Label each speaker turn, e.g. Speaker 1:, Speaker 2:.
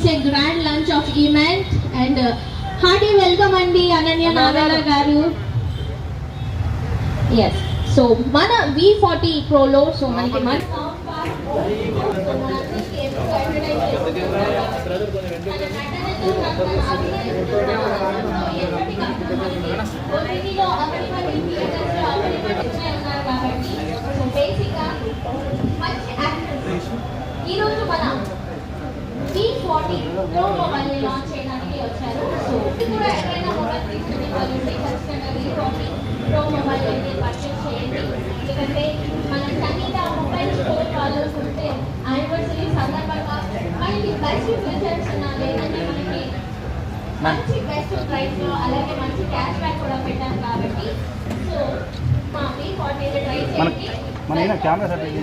Speaker 1: it's a grand lunch of event and hearty welcome Andi Ananya Nagala garu. Yes, so mana V40 Prolo, so maniki man ఈ రోజు మన V40 Pro mobile launch చేయడానికి వచ్చారు. So ఇప్పుడు ఎక్కడైనా mobile తీసుకునే వాళ్ళు ఉంటే ఖచ్చితంగా V40 Pro మొబైల్ అయితే పర్చేస్ చేయండి. ఎందుకంటే మన సంగీత మొబైల్ స్టోర్ వాళ్ళు ఉంటే యానివర్సరీ సందర్భంగా మనకి బెస్ట్ ఫీచర్స్ లేదంటే మనకి మంచి బెస్ట్ ప్రైస్లో అలాగే మంచి క్యాష్ బ్యాక్ కూడా పెట్టారు కాబట్టి సో మా V40 ట్రై చేయండి.
Speaker 2: మన కెమెరా సెట్